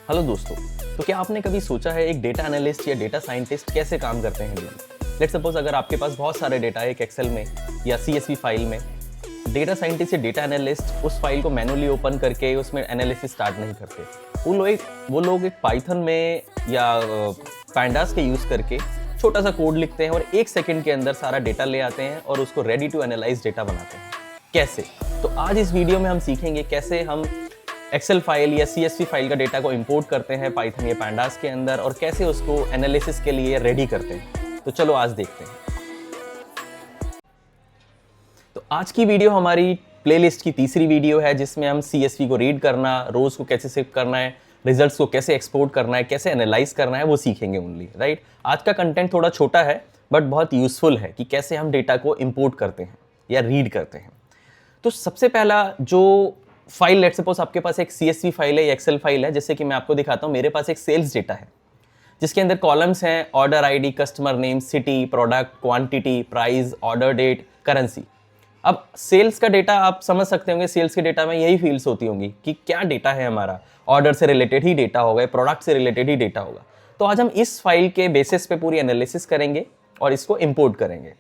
Hello दोस्तों। तो क्या आपने कभी सोचा है एक डेटा एनालिस्ट या डेटा साइंटिस्ट कैसे काम करते हैं? लेट्स सपोज अगर आपके पास बहुत सारे डेटा है एक एक्सेल में या CSV फाइल में, डेटा साइंटिस्ट या डेटा एनालिस्ट उस फाइल को मैनुअली ओपन करके उसमें एनालिसिस स्टार्ट नहीं करते। वो लोग एक पाइथन में या पैंडास के यूज़ करके छोटा सा कोड लिखते हैं और 1 सेकंड के अंदर सारा डेटा ले आते हैं और उसको रेडी टू एनालाइज डेटा बनाते हैं। कैसे? तो आज इस वीडियो में हम सीखेंगे कैसे हम एक्सेल फाइल या CSV फाइल का डेटा को इंपोर्ट करते हैं पाइथन या पैंडास के अंदर और कैसे उसको एनालिसिस के लिए रेडी करते हैं। तो चलो आज देखते हैं। तो आज की वीडियो हमारी प्लेलिस्ट की तीसरी वीडियो है जिसमें हम CSV को रीड करना, रोज को कैसे सेव करना है, रिजल्ट्स को कैसे एक्सपोर्ट करना है, कैसे एनालाइज करना है वो सीखेंगे ओनली, राइट। आज का कंटेंट थोड़ा छोटा है बट बहुत यूजफुल है कि कैसे हम डेटा को इंपोर्ट करते हैं या रीड करते हैं। तो सबसे पहला जो फाइल, लेट्स सपोज आपके पास एक CSV फाइल है या एक्सेल फाइल है, जैसे कि मैं आपको दिखाता हूँ। मेरे पास एक सेल्स डेटा है जिसके अंदर कॉलम्स हैं order ID, customer name, city, product, quantity, price, order date, currency. अब सेल्स का डेटा आप समझ सकते होंगे, सेल्स के डेटा में यही फील्ड्स होती होंगी कि क्या डेटा है हमारा, ऑर्डर से रिलेटेड ही डेटा होगा, प्रोडक्ट से रिलेटेड ही डेटा होगा। तो आज हम इस फाइल के बेसिस पे पूरी एनालिसिस करेंगे और इसको इंपोर्ट करेंगे।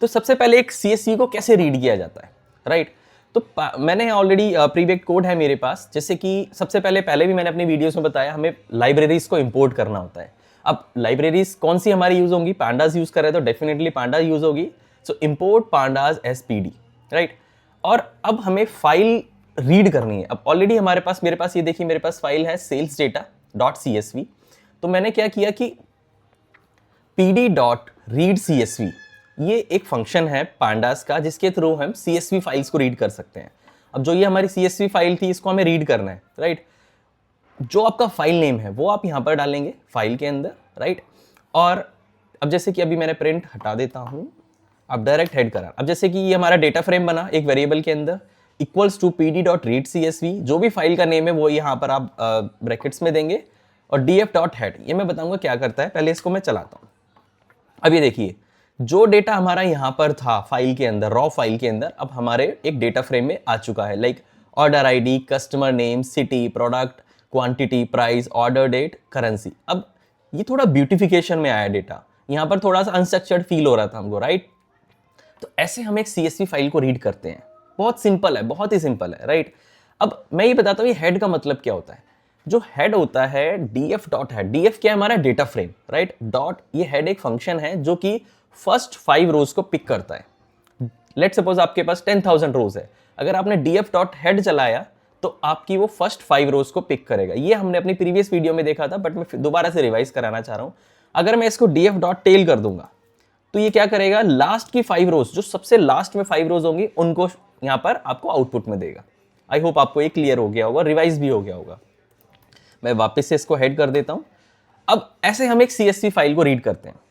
तो सबसे पहले एक CSV को कैसे रीड किया जाता है, राइट। तो मैंने ऑलरेडी प्रीबेक्ड कोड है मेरे पास, जैसे कि सबसे पहले भी मैंने अपनी वीडियोस में बताया हमें लाइब्रेरीज को इंपोर्ट करना होता है। अब लाइब्रेरीज कौन सी हमारी यूज होंगी? पांडास यूज कर रहे हैं तो डेफिनेटली पांडास यूज होगी। So import pandas as PD, right. और अब हमें फाइल रीड करनी है। अब ऑलरेडी मेरे पास ये देखिए, मेरे पास फाइल है सेल्स डेटा डॉट CSV। तो मैंने क्या किया कि PD डॉट रीड CSV, ये एक फंक्शन है पांडास का जिसके थ्रू हम CSV फाइल्स को रीड कर सकते हैं। अब जो ये हमारी CSV फाइल थी इसको हमें रीड करना है, राइट। जो आपका फाइल नेम है वो आप यहाँ पर डालेंगे फाइल के अंदर, राइट। और अब जैसे कि अभी मैंने प्रिंट हटा देता हूँ, अब डायरेक्ट हेड करा। अब जैसे कि ये हमारा डेटा फ्रेम बना एक वेरिएबल के अंदर equals to PD dot read CSV, जो भी फाइल का नेम है वो यहाँ पर आप ब्रैकेट्स में देंगे और DF डॉट हेड। ये मैं बताऊंगा क्या करता है, पहले इसको मैं चलाता हूँ। अब ये देखिए जो डेटा हमारा यहाँ पर था फाइल के अंदर, रॉ फाइल के अंदर, अब हमारे एक डेटा फ्रेम में आ चुका है, like order ID, customer name, city, product, quantity, price, order date, currency. अब ये थोड़ा ब्यूटिफिकेशन में आया डेटा, यहाँ पर थोड़ा सा अनस्ट्रक्चर्ड फील हो रहा था हमको, राइट। तो ऐसे हम एक CSV फाइल को रीड करते हैं। बहुत सिंपल है, बहुत ही सिंपल है, राइट। अब मैं ये बताता हूँ ये हेड का मतलब क्या होता है। जो हेड होता है DF डॉट हेड, DF क्या है? हमारा डेटा फ्रेम, राइट। डॉट, ये हेड एक फंक्शन है जो कि फर्स्ट 5 रोज को पिक करता है। लेट्स सपोज आपके पास 10,000 रोज है, अगर आपने DF डॉट हेड चलाया तो आपकी वो फर्स्ट 5 रोज को पिक करेगा। ये हमने अपनी प्रीवियस वीडियो में देखा था बट मैं दोबारा से रिवाइज कराना चाह रहा हूं। अगर मैं इसको DF डॉट टेल कर दूंगा तो ये क्या करेगा, लास्ट की 5 रोज, जो सबसे लास्ट में 5 रोज होंगी उनको यहां पर आपको आउटपुट में देगा। आई होप आपको ये क्लियर हो गया होगा, रिवाइज भी हो गया होगा। मैं वापस से इसको हेड कर देता हूं। अब ऐसे हम एक CSV फाइल को रीड करते हैं।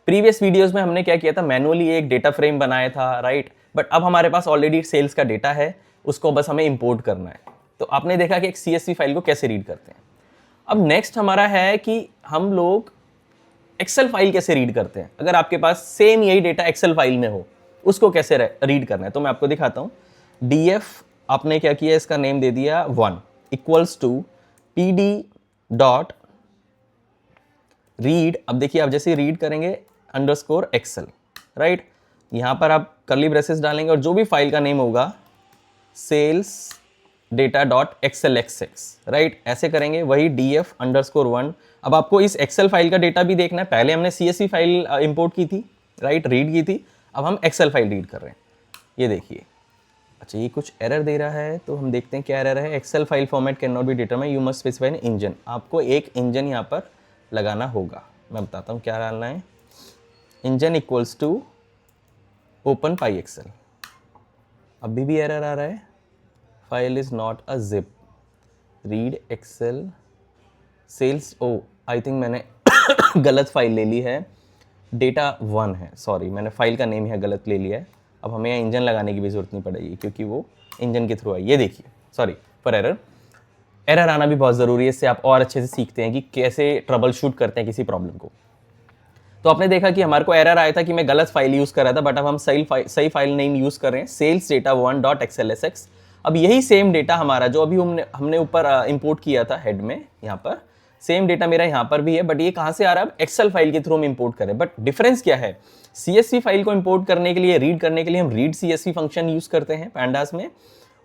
प्रीवियस वीडियोस में हमने क्या किया था, मैनुअली एक डेटा फ्रेम बनाया था, राइट। बट अब हमारे पास ऑलरेडी सेल्स का डेटा है, उसको बस हमें इंपोर्ट करना है। तो आपने देखा कि एक CSV फाइल को कैसे रीड करते हैं। अब नेक्स्ट हमारा है कि हम लोग एक्सेल फाइल कैसे रीड करते हैं। अगर आपके पास सेम यही डेटा एक्सेल फाइल में हो, उसको कैसे रीड करना है तो मैं आपको दिखाता हूँ। DF आपने क्या किया, इसका नेम दे दिया 1 equals to PD dot read. अब देखिए आप जैसे रीड करेंगे अंडरस्कोर एक्सेल, राइट। यहां पर आप कर्ली ब्रेसेस डालेंगे और जो भी फाइल का नेम होगा sales data dot XLXX, right. ऐसे करेंगे, वही DF अंडरस्कोर 1। अब आपको इस एक्सेल फाइल का डेटा भी देखना है। पहले हमने CSV फाइल इंपोर्ट की थी, राइट, रीड की थी। अब हम एक्सेल फाइल रीड कर रहे हैं। ये देखिए, अच्छा ये कुछ एरर दे रहा है तो हम देखते हैं क्या एरर है। Excel file format can not be determine, you must specify an engine. आपको एक इंजन यहाँ पर लगाना होगा। मैं बताता हूँ क्या डालना है। Engine equals to open py excel. अभी भी एरर आ रहा है, file is not a zip, read excel sales. Oh I think मैंने गलत फाइल ले ली है, डेटा 1 है, सॉरी, मैंने फाइल का नेम यहाँ गलत ले लिया है। अब हमें यहाँ इंजन लगाने की भी जरूरत नहीं पड़ेगी क्योंकि वो इंजन के थ्रू आई। ये देखिए, सॉरी फॉर एरर आना भी बहुत ज़रूरी है, इससे आप और अच्छे से सीखते हैं कि कैसे ट्रबल शूट करते हैं किसी प्रॉब्लम को। तो आपने देखा कि हमारे को एरर आया था कि मैं गलत फाइल यूज़ कर रहा था, बट अब हम सही फाइल नेम यूज़ कर रहे हैं, सेल्स डेटा 1 डॉट XLSX। अब यही सेम डेटा हमारा जो अभी हमने ऊपर इंपोर्ट किया था हेड में, यहाँ पर सेम डेटा मेरा यहाँ पर भी है, बट ये कहाँ से आ रहा है, अब एक्सेल फाइल के थ्रू हम इंपोर्ट करें। बट डिफरेंस क्या है, CSV फाइल को इंपोर्ट करने के लिए, रीड करने के लिए हम रीड CSV फंक्शन यूज करते हैं पांडास में,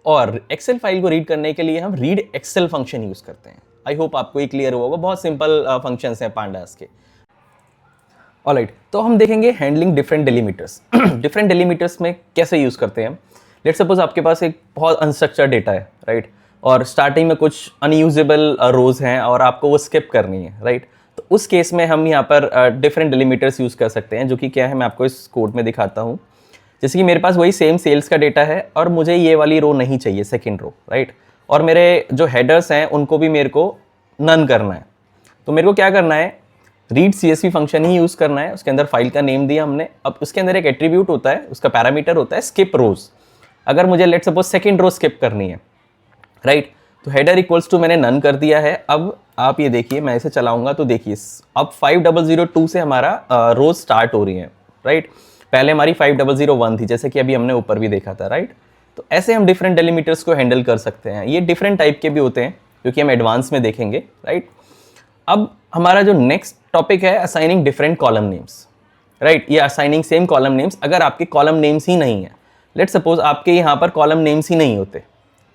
और एक्सेल फाइल को रीड करने के लिए हम रीड एक्सेल फंक्शन यूज करते हैं। आई होप आपको ये क्लियर होगा, बहुत सिंपल फंक्शंस हैं पांडास के। ऑलराइट, तो हम देखेंगे हैंडलिंग डिफरेंट डेलीमीटर्स। डिफरेंट डेलीमीटर्स में कैसे यूज करते हैं। लेट्स सपोज आपके पास एक बहुत अनस्ट्रक्चर्ड डेटा है, राइट, और स्टार्टिंग में कुछ अनयूजेबल रोज हैं और आपको वो स्किप करनी है, राइट। तो उस केस में हम यहाँ पर डिफरेंट डेलीमीटर्स यूज कर सकते हैं, जो कि क्या है मैं आपको इस कोड में दिखाता हूँ। जैसे कि मेरे पास वही सेम सेल्स का डेटा है और मुझे ये वाली रो नहीं चाहिए, सेकेंड रो, राइट, और मेरे जो हेडर्स हैं उनको भी मेरे को नन करना है। तो मेरे को क्या करना है, रीड CSV फंक्शन ही यूज करना है। उसके अंदर फाइल का नेम दिया हमने। अब उसके अंदर एक एट्रीब्यूट होता है, उसका पैरामीटर होता है स्किप रोज। अगर मुझे let's suppose second row skip करनी है, राइट, तो हेडर इक्वल्स टू मैंने नन कर दिया है। अब आप ये देखिए, मैं इसे चलाऊंगा तो देखिए अब 5002 से हमारा रोज स्टार्ट हो रही है, राइट। पहले हमारी 5001 थी, जैसे कि अभी हमने ऊपर भी देखा था, राइट। तो ऐसे हम डिफरेंट डेलीमीटर्स को हैंडल कर सकते हैं। ये डिफरेंट टाइप के भी होते हैं, क्योंकि हम एडवांस में देखेंगे, राइट। अब हमारा जो नेक्स्ट टॉपिक है, assigning different column names, right. ये असाइनिंग सेम कॉलम नेम्स। अगर आपके कॉलम नेम्स ही नहीं है, लेट्स सपोज आपके यहाँ पर कॉलम नेम्स ही नहीं होते,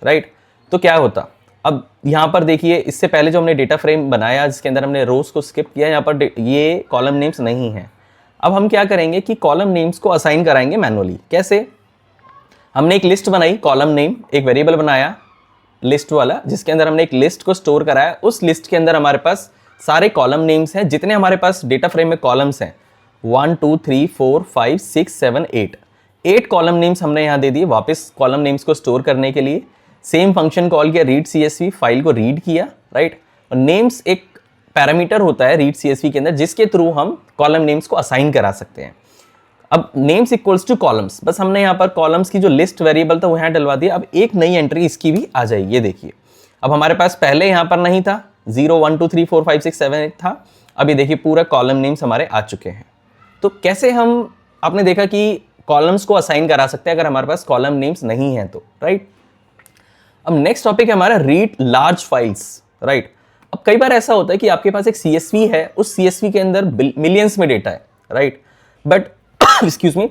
राइट, तो क्या होता। अब यहाँ पर देखिए, इससे पहले जो हमने डेटा फ्रेम बनाया जिसके अंदर हमने रोज को स्किप किया, यहाँ पर ये कॉलम नेम्स नहीं है। अब हम क्या करेंगे कि कॉलम नेम्स को असाइन कराएंगे मैनुअली। कैसे, हमने एक लिस्ट बनाई, कॉलम नेम एक वेरिएबल बनाया लिस्ट वाला, जिसके अंदर हमने एक लिस्ट को स्टोर कराया। उस लिस्ट के अंदर हमारे पास सारे कॉलम नेम्स हैं, जितने हमारे पास डेटा फ्रेम में कॉलम्स हैं, 1 2 3 4 5 6 7 8 कॉलम नेम्स हमने यहाँ दे दिए वापस कॉलम नेम्स को स्टोर करने के लिए। सेम फंक्शन कॉल किया, रीड CSV, फाइल को रीड किया, राइट। और नेम्स एक पैरामीटर होता है रीड CSV के अंदर, जिसके थ्रू हम कॉलम नेम्स को असाइन करा सकते हैं। अब नेम्स इक्वल्स टू कॉलम्स, बस हमने यहाँ पर कॉलम्स की जो लिस्ट वेरिएबल था वो यहाँ डलवा दिया। अब एक नई एंट्री इसकी भी आ जाएगी, ये देखिए। अब हमारे पास पहले यहाँ पर नहीं था, 0 1 2 3 4 5 6 7 8 था। अब ये देखिए पूरा कॉलम नेम्स हमारे आ चुके हैं। तो कैसे हम, आपने देखा कि कॉलम्स को असाइन करा सकते हैं अगर हमारे पास कॉलम नेम्स नहीं है तो, राइट। अब नेक्स्ट टॉपिक है हमारा रीड लार्ज फाइल्स, राइट। अब कई बार ऐसा होता है कि आपके पास एक CSV है, उस CSV के अंदर मिलियंस में डेटा है, राइट, बट एक्सक्यूज मी,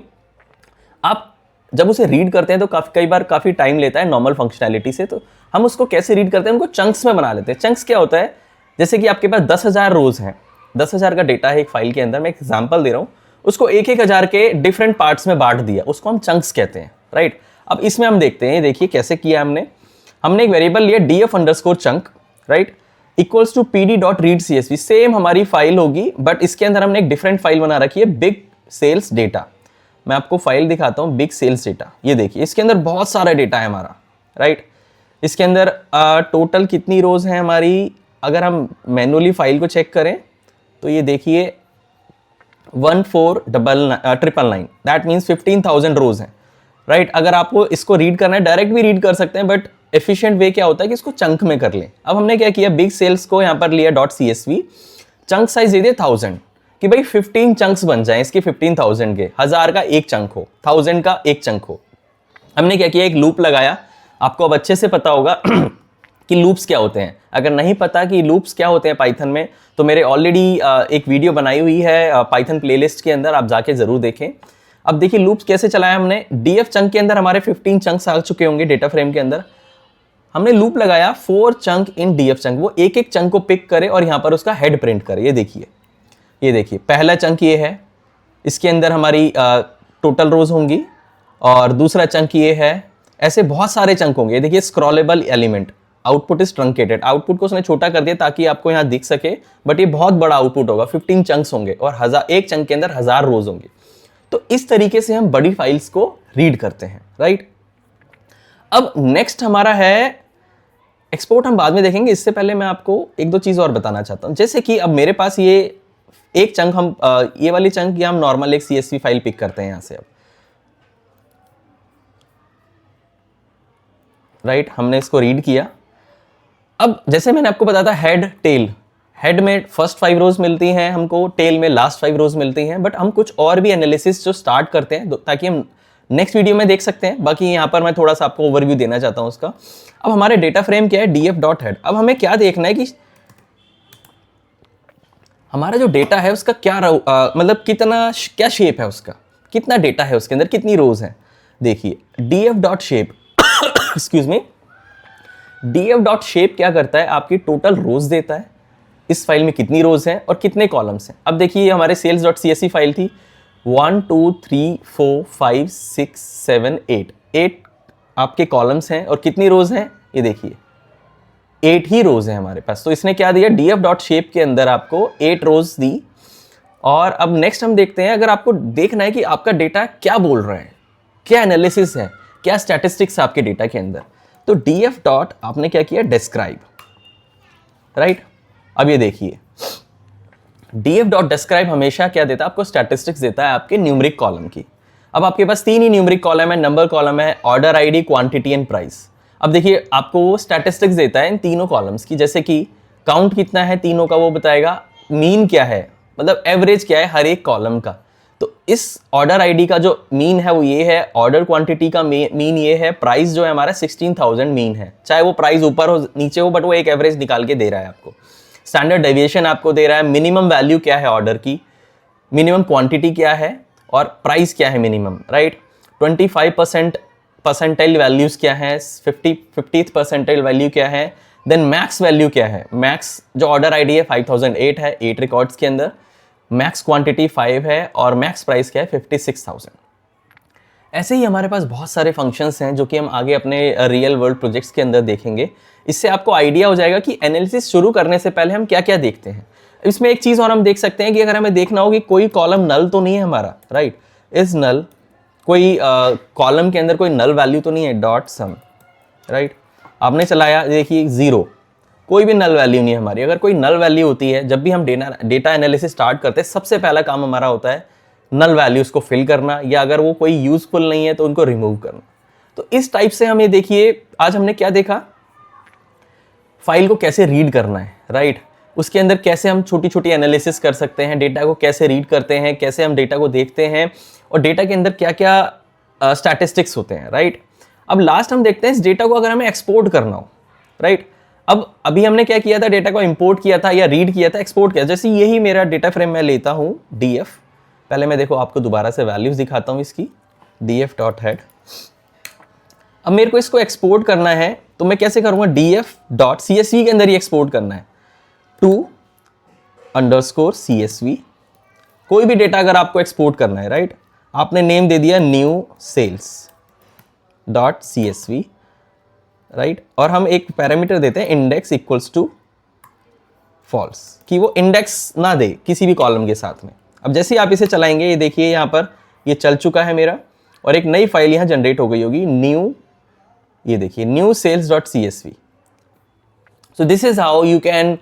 आप जब उसे रीड करते हैं तो कई बार काफ़ी टाइम लेता है नॉर्मल फंक्शनैलिटी से। तो हम उसको कैसे रीड करते हैं, उनको चंक्स में बना लेते हैं। चंक्स क्या होता है, जैसे कि आपके पास 10,000 रोज हैं, 10,000 का डेटा है एक फाइल के अंदर। मैं एग्जाम्पल दे रहा हूँ, उसको 1,000 के डिफरेंट पार्ट्स में बांट दिया, उसको हम चंक्स कहते हैं, राइट। अब इसमें हम देखते हैं, देखिए कैसे किया हमने एक वेरिएबल लिया df_chunk, right, equals to pd.read_csv। Same हमारी फाइल होगी, बट इसके अंदर हमने एक डिफरेंट फाइल बना रखी है, बिग सेल्स डेटा। मैं आपको फाइल दिखाता हूँ, बिग सेल्स डेटा। ये देखिए, इसके अंदर बहुत सारा डेटा है हमारा, राइट। इसके अंदर टोटल कितनी रोज हैं हमारी, अगर हम मैनुअली फाइल को चेक करें तो ये देखिए 14,999, दैट मीन्स 15,000 रोज हैं, राइट। अगर आपको इसको रीड करना है, डायरेक्ट भी रीड कर सकते हैं, बट एफिशिएंट वे क्या होता है कि इसको चंक में कर लें। अब हमने क्या किया, बिग सेल्स को यहाँ पर लिया .csv, चंक साइज दे दिया 1000, कि भाई 15 चंक्स बन जाएं इसके, 15,000 के, 1000 का एक चंक हो, 1000 का एक चंक हो। हमने क्या किया, एक लूप लगाया। आपको अब अच्छे से पता होगा कि लूप्स क्या होते हैं। अगर नहीं पता कि लूप्स क्या होते हैं पाइथन में, तो मेरे ऑलरेडी एक वीडियो बनाई हुई है पाइथन प्लेलिस्ट के अंदर, आप जाके जरूर देखें। अब देखिए लूप्स कैसे चलाया हमने। df चंक के अंदर हमारे 15 चंक्स आ चुके होंगे डेटा फ्रेम के अंदर। हमने लूप लगाया 4 चंक इन df चंक, वो एक एक चंक को पिक करे और यहाँ पर उसका हेड प्रिंट करे। ये देखिए पहला चंक ये है, इसके अंदर हमारी टोटल रोज होंगी, और दूसरा चंक ये है। ऐसे बहुत सारे चंक होंगे। ये देखिए scrollable element, output is truncated. Output को उसने छोटा कर दिया ताकि आपको यहाँ दिख सके, बट ये बहुत बड़ा आउटपुट होगा। 15 चंक्स होंगे और एक चंक के अंदर 1000 रोज होंगे। तो इस तरीके से हम बड़ी फाइल्स को रीड करते हैं, राइट। अब नेक्स्ट हमारा है एक्सपोर्ट, हम बाद में देखेंगे। इससे पहले मैं आपको एक दो चीज और बताना चाहता हूं। जैसे कि अब मेरे पास ये एक चंक, हम ये वाली चंक या हम नॉर्मल एक CSV फाइल पिक करते हैं यहां से। अब राइट, हमने इसको रीड किया। अब जैसे मैंने आपको बताया था हेड टेल, हेड में फर्स्ट 5 रोज मिलती हैं हमको, टेल में लास्ट 5 रोज मिलती हैं। बट हम कुछ और भी एनालिसिस जो स्टार्ट करते हैं ताकि हम नेक्स्ट वीडियो में देख सकते हैं। बाकी यहाँ पर मैं थोड़ा सा आपको ओवरव्यू देना चाहता हूँ उसका। अब हमारे डेटा फ्रेम क्या है, df.head। अब हमें क्या देखना है कि हमारा जो डेटा है उसका क्या मतलब कितना क्या शेप है, उसका कितना डेटा है, उसके अंदर कितनी रोज हैं। देखिए df.shape एक्सक्यूज मी, df.shape क्या करता है, आपकी टोटल रोज देता है, इस फाइल में कितनी रोज हैं और कितने कॉलम्स हैं। अब देखिए हमारे sales.csv फाइल थी 1 2 3 4 5 6 7 8 आपके कॉलम्स हैं और कितनी रोज हैं, ये देखिए 8 ही रोज हैं हमारे पास। तो इसने क्या दिया, df.shape के अंदर आपको 8 रोज दी। और अब नेक्स्ट हम देखते हैं, अगर आपको देखना है कि आपका डेटा क्या बोल रहा है, क्या एनालिसिस है, क्या स्टैटिस्टिक्स है आपके डेटा के अंदर, तो df डॉट आपने क्या किया, डिस्क्राइब, राइट। अब ये देखिए df डॉट डिस्क्राइब हमेशा क्या देता है, आपको स्टैटिस्टिक्स देता है आपके न्यूमेरिक कॉलम की। अब आपके पास 3 ही न्यूमेरिक कॉलम है, नंबर कॉलम है, order ID, quantity and price. अब देखिए आपको वो स्टैटिस्टिक्स देता है इन तीनों कॉलम्स की, जैसे कि काउंट कितना है तीनों का वो बताएगा, मीन क्या है, मतलब एवरेज क्या है हर एक कॉलम का। तो इस ऑर्डर आईडी का जो मीन है वो ये है, ऑर्डर क्वांटिटी का मीन ये है, प्राइस जो है हमारा 16,000 मीन है, चाहे वो प्राइस ऊपर हो नीचे हो बट वो एक एवरेज निकाल के दे रहा है आपको। स्टैंडर्ड डेविएशन आपको दे रहा है, मिनिमम वैल्यू क्या है ऑर्डर की, मिनिमम क्वांटिटी क्या है और प्राइस क्या है मिनिमम, राइट। 25% परसेंटाइल वैल्यूज क्या है, 50th परसेंटाइल वैल्यू क्या है, देन मैक्स वैल्यू क्या है। मैक्स जो ऑर्डर आईडी है 5008 है 8 रिकॉर्ड्स के अंदर, मैक्स क्वांटिटी 5 है और मैक्स प्राइस क्या है 56,000। ऐसे ही हमारे पास बहुत सारे फंक्शंस हैं जो कि हम आगे अपने रियल वर्ल्ड प्रोजेक्ट्स के अंदर देखेंगे। इससे आपको आइडिया हो जाएगा कि एनालिसिस शुरू करने से पहले हम क्या क्या देखते हैं। इसमें एक चीज़ और हम देख सकते हैं कि अगर हमें देखना हो कि कोई कॉलम नल तो नहीं है हमारा, राइट, इज नल, कोई कॉलम के अंदर कोई नल वैल्यू तो नहीं है, डॉट सम, राइट। आपने चलाया, देखिए 0, कोई भी नल वैल्यू नहीं है हमारी। अगर कोई नल वैल्यू होती है, जब भी हम डेटा एनालिसिस स्टार्ट करते हैं सबसे पहला काम हमारा होता है नल वैल्यूज को फिल करना, या अगर वो कोई यूजफुल नहीं है तो उनको रिमूव करना। तो इस टाइप से हमें देखिए आज हमने क्या देखा, फाइल को कैसे रीड करना है, राइट, उसके अंदर कैसे हम छोटी छोटी एनालिसिस कर सकते हैं, डेटा को कैसे रीड करते हैं, कैसे हम डेटा को देखते हैं और डेटा के अंदर क्या क्या स्टैटिस्टिक्स होते हैं, राइट। अब लास्ट हम देखते हैं इस डेटा को अगर हमें एक्सपोर्ट करना हो, राइट। अब अभी हमने क्या किया था, डेटा को इंपोर्ट किया था या रीड किया था, एक्सपोर्ट किया। जैसे यही मेरा डेटा फ्रेम मैं लेता हूँ df, पहले मैं देखो आपको दोबारा से वैल्यूज दिखाता हूँ इसकी, df.head। अब मेरे को इसको एक्सपोर्ट करना है तो मैं कैसे करूँगा, df.csv के अंदर ही एक्सपोर्ट करना है, to_csv। कोई भी डेटा अगर आपको एक्सपोर्ट करना है, राइट, आपने नेम दे दिया न्यू sales.csv, राइट, और हम एक पैरामीटर देते हैं इंडेक्स इक्वल्स टू फॉल्स, कि वो इंडेक्स ना दे किसी भी कॉलम के साथ में। अब जैसे ही आप इसे चलाएंगे, ये देखिए यहाँ पर ये चल चुका है मेरा और एक नई फाइल यहाँ जनरेट हो गई होगी, न्यू, ये देखिए new sales.csv। So this is how you can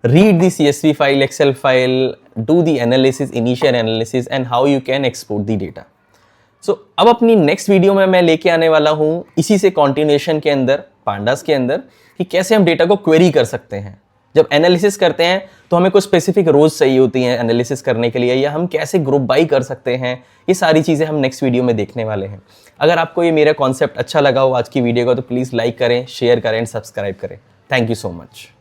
read the CSV file, Excel file, do the analysis, initial analysis and how you can export the data. So अब अपनी नेक्स्ट वीडियो में मैं लेके आने वाला हूँ इसी से कॉन्टिन्यूएशन के अंदर, पांडास के अंदर, कि कैसे हम डेटा को क्वेरी कर सकते हैं। जब एनालिसिस करते हैं तो हमें कुछ स्पेसिफिक रोज चाहिए होती हैं एनालिसिस करने के लिए, या हम कैसे ग्रुप बाई कर सकते हैं, ये सारी चीज़ें हम नेक्स्ट वीडियो में देखने वाले हैं। अगर आपको ये मेरा कॉन्सेप्ट अच्छा लगा हो आज की वीडियो का तो प्लीज़ लाइक करें, शेयर करें एंड सब्सक्राइब करें। Thank you so much.